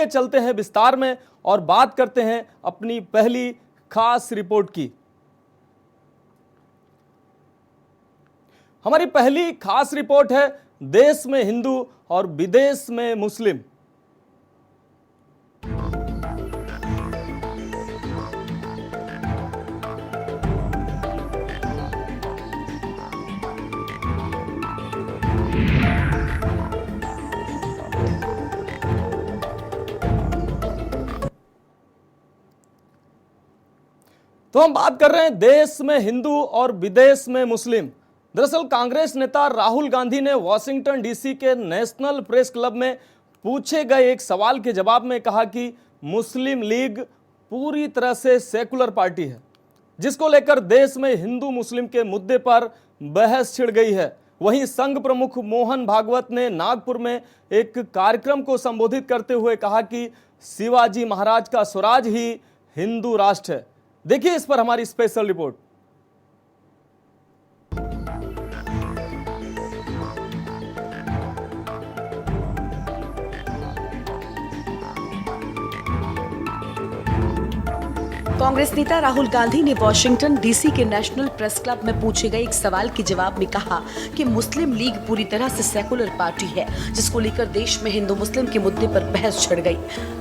चलिए चलते हैं विस्तार में और बात करते हैं अपनी पहली खास रिपोर्ट की। हमारी पहली खास रिपोर्ट है देश में हिंदू और विदेश में मुस्लिम। तो हम बात कर रहे हैं देश में हिंदू और विदेश में मुस्लिम। दरअसल कांग्रेस नेता राहुल गांधी ने वॉशिंगटन डीसी के नेशनल प्रेस क्लब में पूछे गए एक सवाल के जवाब में कहा कि मुस्लिम लीग पूरी तरह से सेकुलर पार्टी है, जिसको लेकर देश में हिंदू मुस्लिम के मुद्दे पर बहस छिड़ गई है। वहीं संघ प्रमुख मोहन भागवत ने नागपुर में एक कार्यक्रम को संबोधित करते हुए कहा कि शिवाजी महाराज का स्वराज ही हिंदू राष्ट्र है। देखिए इस पर हमारी स्पेशल रिपोर्ट। कांग्रेस नेता राहुल गांधी ने वॉशिंगटन डीसी के नेशनल प्रेस क्लब में पूछे गए एक सवाल के जवाब में कहा कि मुस्लिम लीग पूरी तरह से सेकुलर पार्टी है, जिसको लेकर देश में हिंदू मुस्लिम के मुद्दे पर बहस छिड़ गई।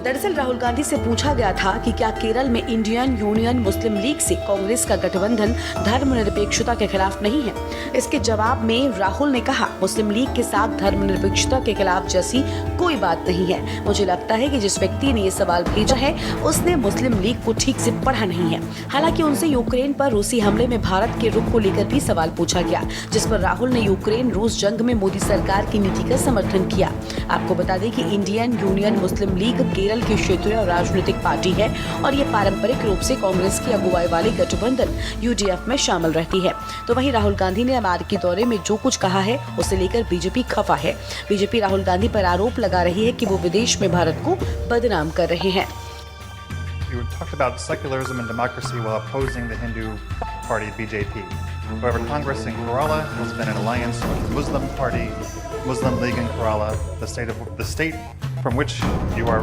दरअसल राहुल गांधी से पूछा गया था कि क्या केरल में इंडियन यूनियन मुस्लिम लीग से कांग्रेस का गठबंधन धर्मनिरपेक्षता के खिलाफ नहीं है। इसके जवाब में राहुल ने कहा, मुस्लिम लीग के साथ धर्मनिरपेक्षता के खिलाफ जैसी कोई बात नहीं है। मुझे लगता है कि जिस व्यक्ति ने ये सवाल भेजा है उसने मुस्लिम लीग को ठीक से पढ़ा नहीं है। हालांकि उनसे यूक्रेन पर रूसी हमले में भारत के रुख को लेकर भी सवाल पूछा गया, जिस पर राहुल ने यूक्रेन रूस जंग में मोदी सरकार की नीति का समर्थन किया। आपको बता दें कि इंडियन यूनियन मुस्लिम लीग केरल की क्षेत्रीय और राजनीतिक पार्टी है और ये पारंपरिक रूप से कांग्रेस की अगुवाई वाले गठबंधन यूडीएफ में शामिल रहती है। तो वहीं राहुल गांधी ने अमेरिकी दौरे में जो कुछ कहा है उसे लेकर बीजेपी खफा है। बीजेपी राहुल गांधी पर आरोप लगा रही है कि वो विदेश में भारत को बदनाम कर रहे हैं। You talked about secularism and democracy while opposing the Hindu party BJP. However, Congress in Kerala has been in alliance with the Muslim party, Muslim League in Kerala, the state from which you were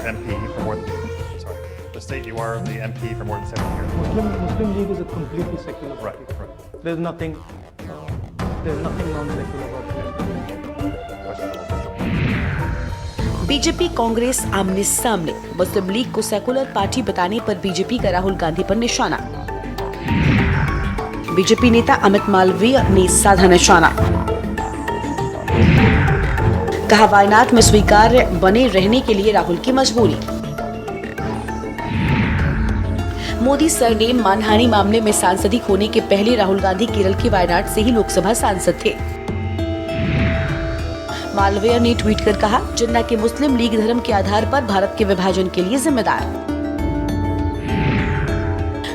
MP for more than the state you are the MP for more than 7 years. Muslim League is a completely secular party. Right. There's nothing non-secular about it. BJP Congress आमने सामने, मुस्लिम league को secular party बताने पर BJP का राहुल गांधी पर निशाना। BJP नेता अमित मालवीय ने साधा निशाना। कहा वायनाड में स्वीकार्य बने रहने के लिए राहुल की मजबूरी। मोदी सरनेम मानहानि मामले में सांसदी होने के पहले राहुल गांधी केरल की वायनाड से ही लोकसभा सांसद थे। मालवीय ने ट्वीट कर कहा, जिन्ना के मुस्लिम लीग धर्म के आधार पर भारत के विभाजन के लिए जिम्मेदार।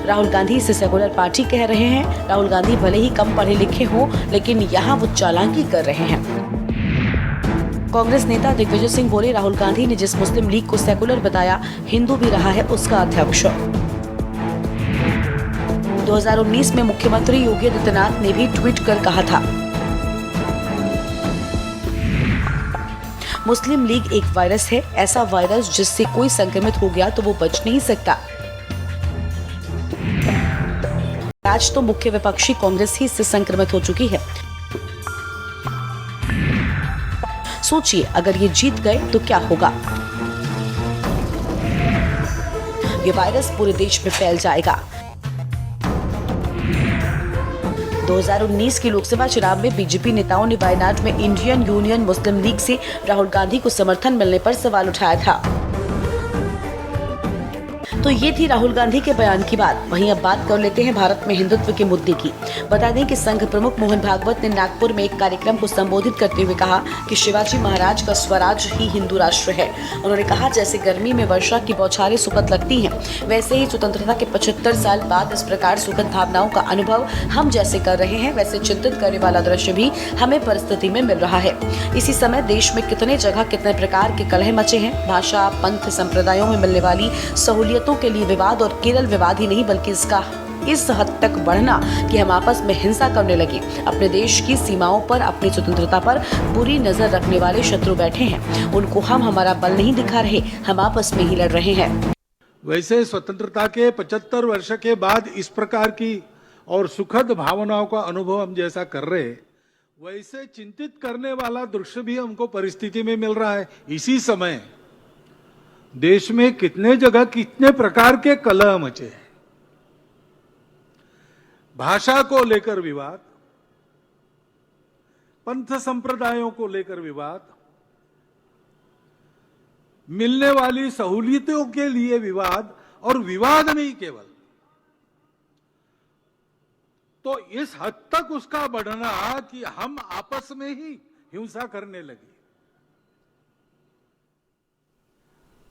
राहुल गांधी इसे सेकुलर पार्टी कह रहे हैं। राहुल गांधी भले ही कम पढ़े लिखे हों, लेकिन यहाँ वो चालाकी कर रहे हैं। कांग्रेस नेता दिग्विजय सिंह बोले, राहुल गांधी ने जिस मुस्लिम लीग को सेकुलर बताया, हिंदू भी रहा है उसका अध्यक्ष। 2019 में मुख्यमंत्री योगी आदित्यनाथ ने भी ट्वीट कर कहा था, मुस्लिम लीग एक वायरस है, ऐसा वायरस जिससे कोई संक्रमित हो गया तो वो बच नहीं सकता। आज तो मुख्य विपक्षी कांग्रेस ही इससे संक्रमित हो चुकी है। सोचिए अगर ये जीत गए तो क्या होगा। ये वायरस पूरे देश में फैल जाएगा। 2019 के लोकसभा चुनाव में बीजेपी नेताओं ने वायनाड में इंडियन यूनियन मुस्लिम लीग से राहुल गांधी को समर्थन मिलने पर सवाल उठाया था। तो ये थी राहुल गांधी के बयान की बात। वहीं अब बात कर लेते हैं भारत में हिंदुत्व के मुद्दे की। बता दें कि संघ प्रमुख मोहन भागवत ने नागपुर में एक कार्यक्रम को संबोधित करते हुए कहा कि शिवाजी महाराज का स्वराज ही हिंदू राष्ट्र है। उन्होंने कहा, जैसे गर्मी में वर्षा की बौछारें सुखद लगती हैं, वैसे ही स्वतंत्रता के 75 साल बाद इस प्रकार सुखद भावनाओं का अनुभव हम जैसे कर रहे हैं, वैसे चिंतित करने वाला दृश्य भी हमें परिस्थिति में मिल रहा है। इसी समय देश में कितने जगह कितने प्रकार के कलह मचे हैं। भाषा, पंथ, संप्रदायों में मिलने वाली सहूलियतों के लिए विवाद, और केरल विवाद ही नहीं बल्कि इसका इस हद तक बढ़ना कि हम आपस में हिंसा करने लगे। अपने देश की सीमाओं पर, अपनी स्वतंत्रता पर बुरी नजर रखने वाले शत्रु बैठे हैं। उनको हम हमारा बल नहीं दिखा रहे, हम आपस में ही लड़ रहे हैं। वैसे स्वतंत्रता के 75 वर्ष के बाद इस प्रकार की और सुखद भावनाओं का अनुभव हम जैसा कर रहे हैं, वैसे चिंतित करने वाला दृश्य भी हमको परिस्थिति में मिल रहा है। इसी समय देश में कितने जगह कितने प्रकार के कलह मचे हैं। भाषा को लेकर विवाद, पंथ संप्रदायों को लेकर विवाद, मिलने वाली सहूलियतों के लिए विवाद, और विवाद नहीं केवल, तो इस हद तक उसका बढ़ना कि हम आपस में ही हिंसा करने लगे।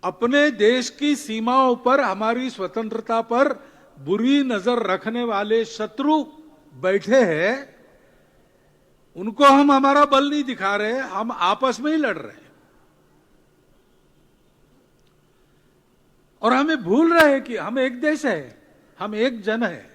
अपने देश की सीमाओं पर, हमारी स्वतंत्रता पर बुरी नजर रखने वाले शत्रु बैठे हैं, उनको हम हमारा बल नहीं दिखा रहे, हम आपस में ही लड़ रहे हैं। और हमें भूल रहे हैं कि हम एक देश है, हम एक जन है।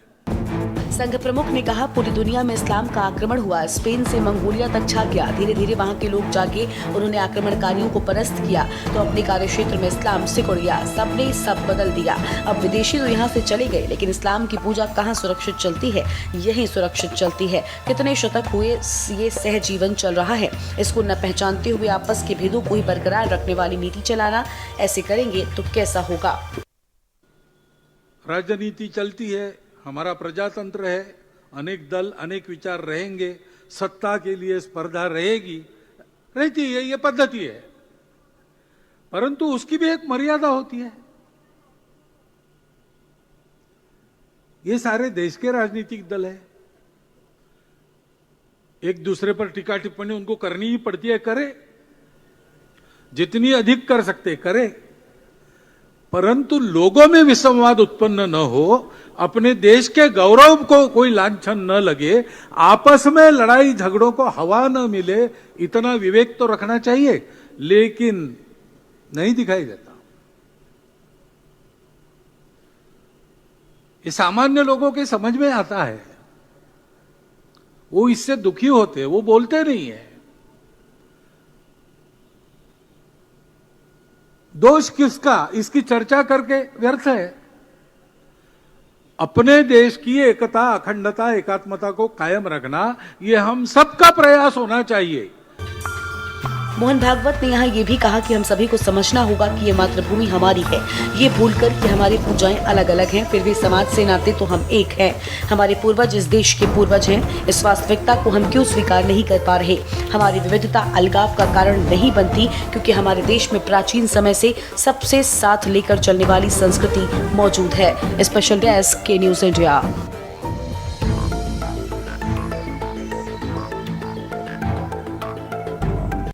संघ प्रमुख ने कहा, पूरी दुनिया में इस्लाम का आक्रमण हुआ, स्पेन से मंगोलिया तक छा गया। धीरे धीरे वहां के लोग जागे, उन्होंने आक्रमणकारियों को परास्त किया, तो अपने कार्यक्षेत्र में इस्लाम सिकुड़ गया। सबने सब बदल दिया। अब विदेशी तो यहाँ से चले गए, लेकिन इस्लाम की पूजा कहाँ सुरक्षित चलती है? यही सुरक्षित चलती है। कितने शतक हुए ये सहजीवन चल रहा है। इसको न पहचानते हुए आपस के भेदों को ही बरकरार रखने वाली नीति चलाना, ऐसे करेंगे तो कैसा होगा? राजनीति चलती है, हमारा प्रजातंत्र है, अनेक दल, अनेक विचार रहेंगे, सत्ता के लिए स्पर्धा रहेगी, रहती है, ये पद्धति है। परंतु उसकी भी एक मर्यादा होती है। ये सारे देश के राजनीतिक दल है, एक दूसरे पर टीका टिप्पणी उनको करनी ही पड़ती है, करे, जितनी अधिक कर सकते करे, परंतु लोगों में विसंवाद उत्पन्न न हो, अपने देश के गौरव को कोई लांछन न लगे, आपस में लड़ाई झगड़ों को हवा न मिले, इतना विवेक तो रखना चाहिए, लेकिन नहीं दिखाई देता। ये सामान्य लोगों के समझ में आता है, वो इससे दुखी होते, वो बोलते नहीं है। दोष किसका, इसकी चर्चा करके व्यर्थ है। अपने देश की एकता, अखंडता, एकात्मता को कायम रखना, ये हम सबका प्रयास होना चाहिए। मोहन भागवत ने यहाँ ये भी कहा कि हम सभी को समझना होगा कि ये मातृभूमि हमारी है। ये भूलकर कि हमारी पूजाएं अलग अलग हैं, फिर भी समाज से नाते तो हम एक हैं। हमारे पूर्वज इस देश के पूर्वज हैं। इस वास्तविकता को हम क्यों स्वीकार नहीं कर पा रहे? हमारी विविधता अलगाव का कारण नहीं बनती, क्योंकि हमारे देश में प्राचीन समय से सबसे साथ लेकर चलने वाली संस्कृति मौजूद है। स्पेशल डेस्क के न्यूज़ इंडिया।